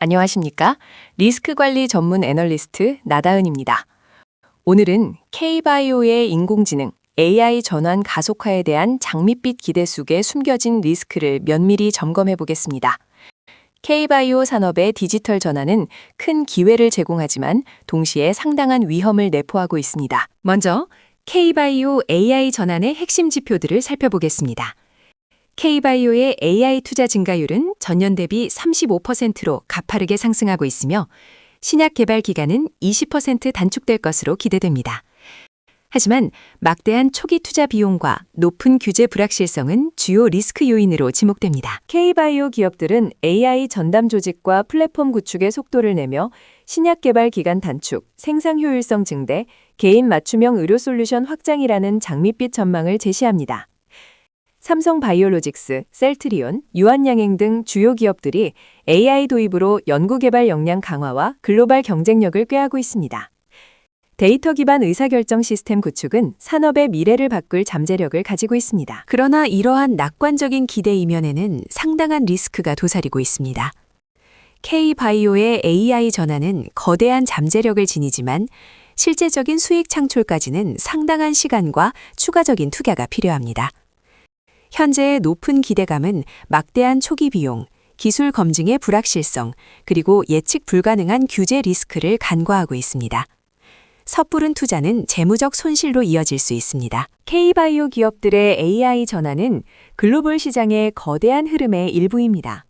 안녕하십니까? 리스크 관리 전문 애널리스트 나다은입니다. 오늘은 K바이오의 인공지능, AI 전환 가속화에 대한 장밋빛 기대 속에 숨겨진 리스크를 면밀히 점검해 보겠습니다. K바이오 산업의 디지털 전환은 큰 기회를 제공하지만 동시에 상당한 위험을 내포하고 있습니다. 먼저 K바이오 AI 전환의 핵심 지표들을 살펴보겠습니다. K바이오의 AI 투자 증가율은 전년 대비 35%로 가파르게 상승하고 있으며 신약 개발 기간은 20% 단축될 것으로 기대됩니다. 하지만 막대한 초기 투자 비용과 높은 규제 불확실성은 주요 리스크 요인으로 지목됩니다. K바이오 기업들은 AI 전담 조직과 플랫폼 구축에 속도를 내며 신약 개발 기간 단축, 생산 효율성 증대, 개인 맞춤형 의료 솔루션 확장이라는 장밋빛 전망을 제시합니다. 삼성 바이오로직스, 셀트리온, 유한양행 등 주요 기업들이 AI 도입으로 연구개발 역량 강화와 글로벌 경쟁력을 꾀하고 있습니다. 데이터 기반 의사결정 시스템 구축은 산업의 미래를 바꿀 잠재력을 가지고 있습니다. 그러나 이러한 낙관적인 기대 이면에는 상당한 리스크가 도사리고 있습니다. K바이오의 AI 전환은 거대한 잠재력을 지니지만 실제적인 수익 창출까지는 상당한 시간과 추가적인 투자가 필요합니다. 현재의 높은 기대감은 막대한 초기 비용, 기술 검증의 불확실성, 그리고 예측 불가능한 규제 리스크를 간과하고 있습니다. 섣부른 투자는 재무적 손실로 이어질 수 있습니다. K바이오 기업들의 AI 전환은 글로벌 시장의 거대한 흐름의 일부입니다.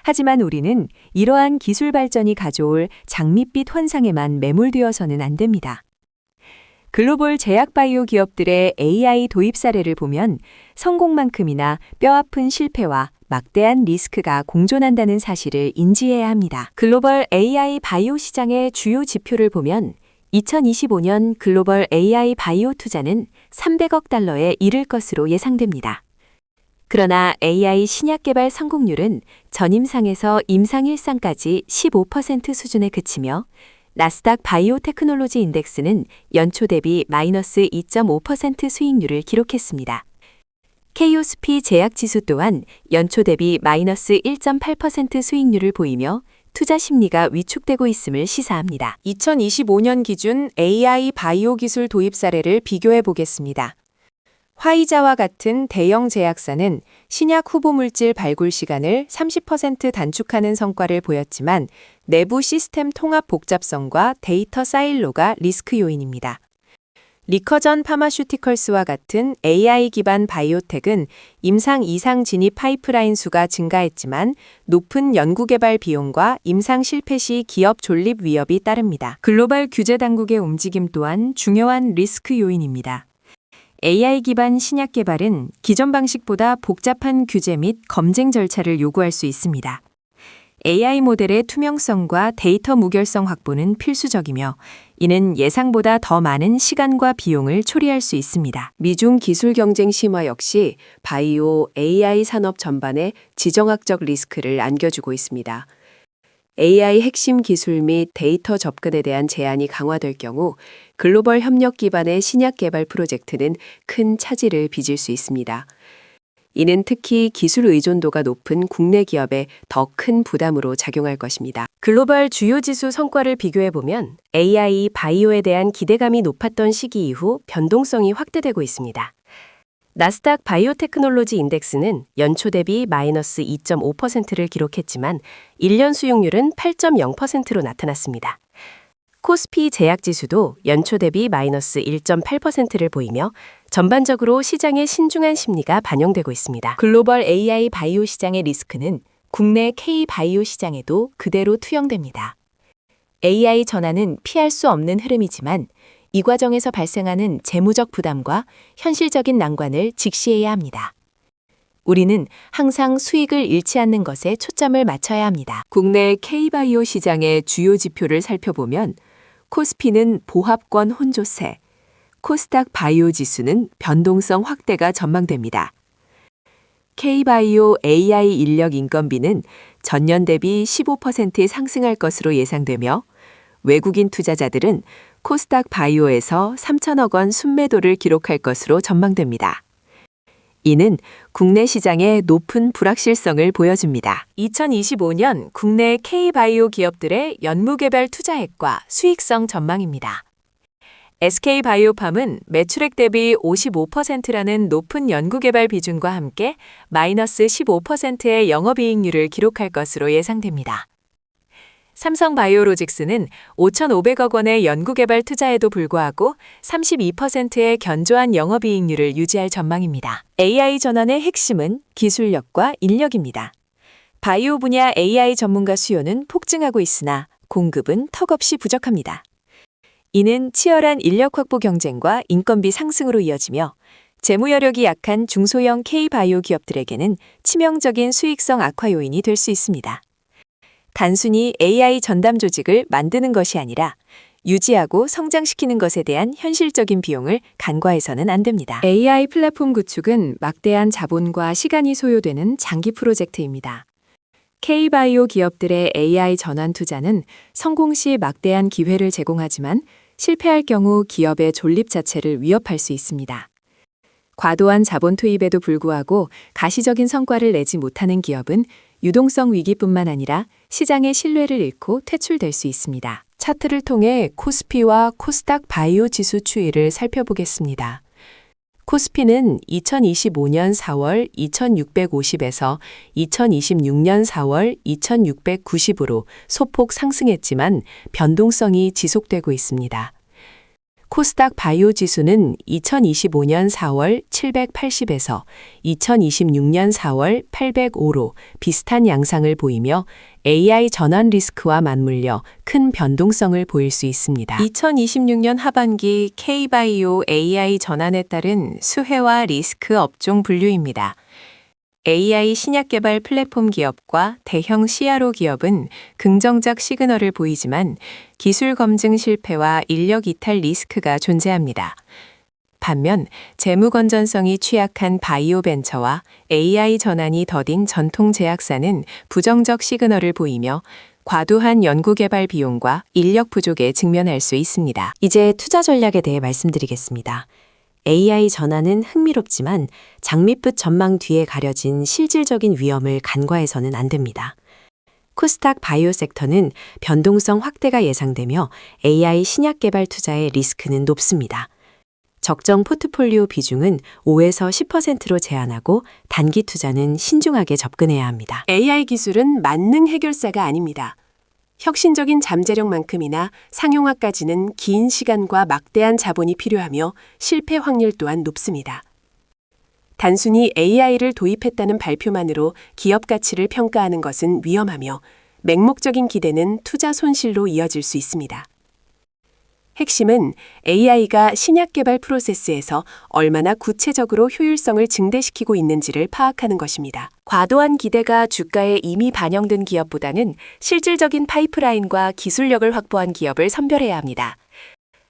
하지만 우리는 이러한 기술 발전이 가져올 장밋빛 환상에만 매몰되어서는 안 됩니다. 글로벌 제약 바이오 기업들의 AI 도입 사례를 보면 성공만큼이나 뼈아픈 실패와 막대한 리스크가 공존한다는 사실을 인지해야 합니다. 글로벌 AI 바이오 시장의 주요 지표를 보면 2025년 글로벌 AI 바이오 투자는 300억 달러에 이를 것으로 예상됩니다. 그러나 AI 신약 개발 성공률은 전임상에서 임상 1상까지 15% 수준에 그치며 나스닥 바이오 테크놀로지 인덱스는 연초 대비 마이너스 2.5% 수익률을 기록했습니다. KOSP 제약 지수 또한 연초 대비 마이너스 1.8% 수익률을 보이며 투자 심리가 위축되고 있음을 시사합니다. 2025년 기준 AI 바이오 기술 도입 사례를 비교해 보겠습니다. 화이자와 같은 대형 제약사는 신약 후보 물질 발굴 시간을 30% 단축하는 성과를 보였지만 내부 시스템 통합 복잡성과 데이터 사일로가 리스크 요인입니다. 리커전 파마슈티컬스와 같은 AI 기반 바이오텍은 임상 2상 진입 파이프라인 수가 증가했지만 높은 연구개발 비용과 임상 실패 시 기업 존립 위협이 따릅니다. 글로벌 규제 당국의 움직임 또한 중요한 리스크 요인입니다. AI 기반 신약 개발은 기존 방식보다 복잡한 규제 및 검증 절차를 요구할 수 있습니다. AI 모델의 투명성과 데이터 무결성 확보는 필수적이며 이는 예상보다 더 많은 시간과 비용을 초래할 수 있습니다. 미중 기술 경쟁 심화 역시 바이오 AI 산업 전반에 지정학적 리스크를 안겨주고 있습니다. AI 핵심 기술 및 데이터 접근에 대한 제한이 강화될 경우 글로벌 협력 기반의 신약 개발 프로젝트는 큰 차질을 빚을 수 있습니다. 이는 특히 기술 의존도가 높은 국내 기업에 더 큰 부담으로 작용할 것입니다. 글로벌 주요 지수 성과를 비교해보면 AI 바이오에 대한 기대감이 높았던 시기 이후 변동성이 확대되고 있습니다. 나스닥 바이오테크놀로지 인덱스는 연초 대비 마이너스 2.5%를 기록했지만 1년 수익률은 8.0%로 나타났습니다. 코스피 제약지수도 연초 대비 마이너스 1.8%를 보이며 전반적으로 시장의 신중한 심리가 반영되고 있습니다. 글로벌 AI 바이오 시장의 리스크는 국내 K바이오 시장에도 그대로 투영됩니다. AI 전환은 피할 수 없는 흐름이지만 이 과정에서 발생하는 재무적 부담과 현실적인 난관을 직시해야 합니다. 우리는 항상 수익을 잃지 않는 것에 초점을 맞춰야 합니다. 국내 K바이오 시장의 주요 지표를 살펴보면 코스피는 보합권 혼조세, 코스닥 바이오 지수는 변동성 확대가 전망됩니다. K바이오 AI 인력 인건비는 전년 대비 15% 상승할 것으로 예상되며 외국인 투자자들은 코스닥 바이오에서 3천억 원 순매도를 기록할 것으로 전망됩니다. 이는 국내 시장의 높은 불확실성을 보여줍니다. 2025년 국내 K바이오 기업들의 연구개발 투자액과 수익성 전망입니다. SK바이오팜은 매출액 대비 55%라는 높은 연구개발 비중과 함께 마이너스 15%의 영업이익률을 기록할 것으로 예상됩니다. 삼성바이오로직스는 5,500억 원의 연구개발 투자에도 불구하고 32%의 견조한 영업이익률을 유지할 전망입니다. AI 전환의 핵심은 기술력과 인력입니다. 바이오 분야 AI 전문가 수요는 폭증하고 있으나 공급은 턱없이 부족합니다. 이는 치열한 인력 확보 경쟁과 인건비 상승으로 이어지며 재무 여력이 약한 중소형 K바이오 기업들에게는 치명적인 수익성 악화 요인이 될 수 있습니다. 단순히 AI 전담 조직을 만드는 것이 아니라 유지하고 성장시키는 것에 대한 현실적인 비용을 간과해서는 안 됩니다. AI 플랫폼 구축은 막대한 자본과 시간이 소요되는 장기 프로젝트입니다. K바이오 기업들의 AI 전환 투자는 성공 시 막대한 기회를 제공하지만 실패할 경우 기업의 존립 자체를 위협할 수 있습니다. 과도한 자본 투입에도 불구하고 가시적인 성과를 내지 못하는 기업은 유동성 위기뿐만 아니라 시장의 신뢰를 잃고 퇴출될 수 있습니다. 차트를 통해 코스피와 코스닥 바이오 지수 추이를 살펴보겠습니다. 코스피는 2025년 4월 2650에서 2026년 4월 2690으로 소폭 상승했지만 변동성이 지속되고 있습니다. 코스닥 바이오 지수는 2025년 4월 780에서 2026년 4월 805로 비슷한 양상을 보이며 AI 전환 리스크와 맞물려 큰 변동성을 보일 수 있습니다. 2026년 하반기 K바이오 AI 전환에 따른 수혜와 리스크 업종 분류입니다. AI 신약 개발 플랫폼 기업과 대형 CRO 기업은 긍정적 시그널을 보이지만 기술 검증 실패와 인력 이탈 리스크가 존재합니다. 반면 재무 건전성이 취약한 바이오 벤처와 AI 전환이 더딘 전통 제약사는 부정적 시그널을 보이며 과도한 연구개발 비용과 인력 부족에 직면할 수 있습니다. 이제 투자 전략에 대해 말씀드리겠습니다. AI 전환은 흥미롭지만 장밋빛 전망 뒤에 가려진 실질적인 위험을 간과해서는 안 됩니다. 코스닥 바이오 섹터는 변동성 확대가 예상되며 AI 신약 개발 투자의 리스크는 높습니다. 적정 포트폴리오 비중은 5에서 10%로 제한하고 단기 투자는 신중하게 접근해야 합니다. AI 기술은 만능 해결사가 아닙니다. 혁신적인 잠재력만큼이나 상용화까지는 긴 시간과 막대한 자본이 필요하며 실패 확률 또한 높습니다. 단순히 AI를 도입했다는 발표만으로 기업 가치를 평가하는 것은 위험하며 맹목적인 기대는 투자 손실로 이어질 수 있습니다. 핵심은 AI가 신약 개발 프로세스에서 얼마나 구체적으로 효율성을 증대시키고 있는지를 파악하는 것입니다. 과도한 기대가 주가에 이미 반영된 기업보다는 실질적인 파이프라인과 기술력을 확보한 기업을 선별해야 합니다.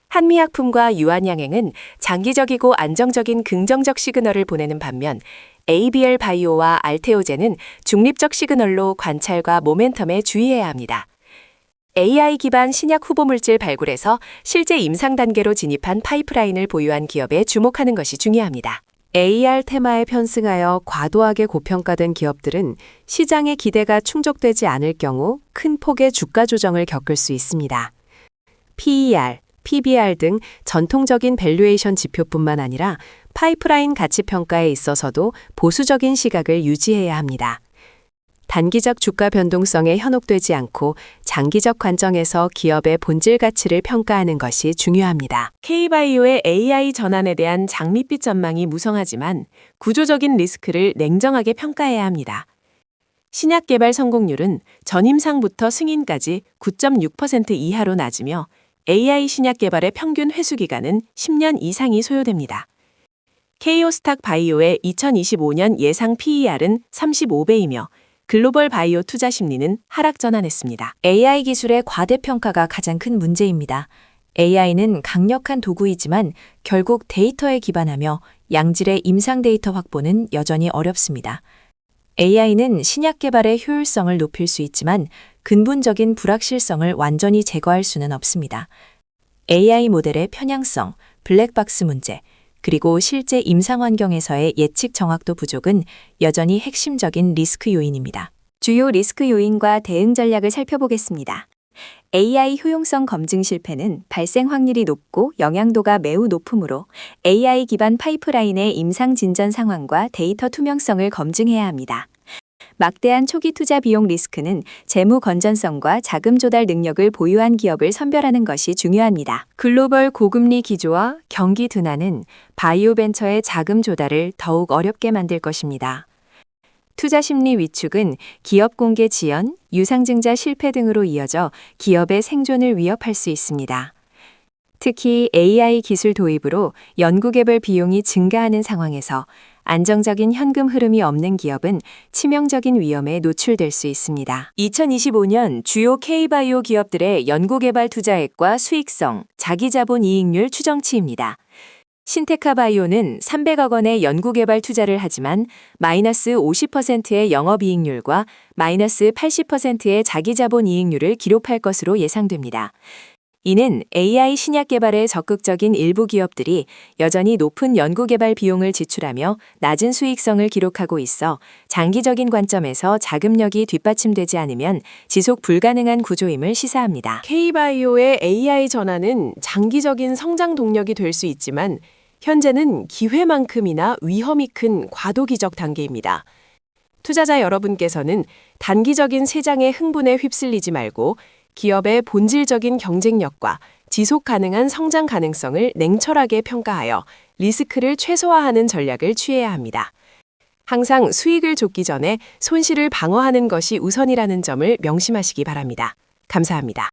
한미약품과 유한양행은 장기적이고 안정적인 긍정적 시그널을 보내는 반면 ABL 바이오와 알테오젠은 중립적 시그널로 관찰과 모멘텀에 주의해야 합니다. AI 기반 신약 후보물질 발굴에서 실제 임상 단계로 진입한 파이프라인을 보유한 기업에 주목하는 것이 중요합니다. AR 테마에 편승하여 과도하게 고평가된 기업들은 시장의 기대가 충족되지 않을 경우 큰 폭의 주가 조정을 겪을 수 있습니다. PER, PBR 등 전통적인 밸류에이션 지표뿐만 아니라 파이프라인 가치 평가에 있어서도 보수적인 시각을 유지해야 합니다. 단기적 주가 변동성에 현혹되지 않고 장기적 관점에서 기업의 본질 가치를 평가하는 것이 중요합니다. K바이오의 AI 전환에 대한 장밋빛 전망이 무성하지만 구조적인 리스크를 냉정하게 평가해야 합니다. 신약 개발 성공률은 전임상부터 승인까지 9.6% 이하로 낮으며 AI 신약 개발의 평균 회수 기간은 10년 이상이 소요됩니다. K오스탁 바이오의 2025년 예상 PER은 35배이며 글로벌 바이오 투자 심리는 하락 전환했습니다. AI 기술의 과대평가가 가장 큰 문제입니다. AI는 강력한 도구이지만 결국 데이터에 기반하며 양질의 임상 데이터 확보는 여전히 어렵습니다. AI는 신약 개발의 효율성을 높일 수 있지만 근본적인 불확실성을 완전히 제거할 수는 없습니다. AI 모델의 편향성, 블랙박스 문제, 그리고 실제 임상 환경에서의 예측 정확도 부족은 여전히 핵심적인 리스크 요인입니다. 주요 리스크 요인과 대응 전략을 살펴보겠습니다. AI 효용성 검증 실패는 발생 확률이 높고 영향도가 매우 높으므로 AI 기반 파이프라인의 임상 진전 상황과 데이터 투명성을 검증해야 합니다. 막대한 초기 투자 비용 리스크는 재무 건전성과 자금 조달 능력을 보유한 기업을 선별하는 것이 중요합니다. 글로벌 고금리 기조와 경기 둔화는 바이오 벤처의 자금 조달을 더욱 어렵게 만들 것입니다. 투자 심리 위축은 기업 공개 지연, 유상증자 실패 등으로 이어져 기업의 생존을 위협할 수 있습니다. 특히 AI 기술 도입으로 연구개발 비용이 증가하는 상황에서 안정적인 현금 흐름이 없는 기업은 치명적인 위험에 노출될 수 있습니다. 2025년 주요 K바이오 기업들의 연구개발 투자액과 수익성, 자기자본 이익률 추정치입니다. 신테카 바이오는 300억 원의 연구개발 투자를 하지만 마이너스 50%의 영업이익률과 마이너스 80%의 자기자본 이익률을 기록할 것으로 예상됩니다. 이는 AI 신약 개발에 적극적인 일부 기업들이 여전히 높은 연구개발 비용을 지출하며 낮은 수익성을 기록하고 있어 장기적인 관점에서 자금력이 뒷받침되지 않으면 지속 불가능한 구조임을 시사합니다. K바이오의 AI 전환은 장기적인 성장 동력이 될 수 있지만 현재는 기회만큼이나 위험이 큰 과도기적 단계입니다. 투자자 여러분께서는 단기적인 세장의 흥분에 휩쓸리지 말고 기업의 본질적인 경쟁력과 지속 가능한 성장 가능성을 냉철하게 평가하여 리스크를 최소화하는 전략을 취해야 합니다. 항상 수익을 좇기 전에 손실을 방어하는 것이 우선이라는 점을 명심하시기 바랍니다. 감사합니다.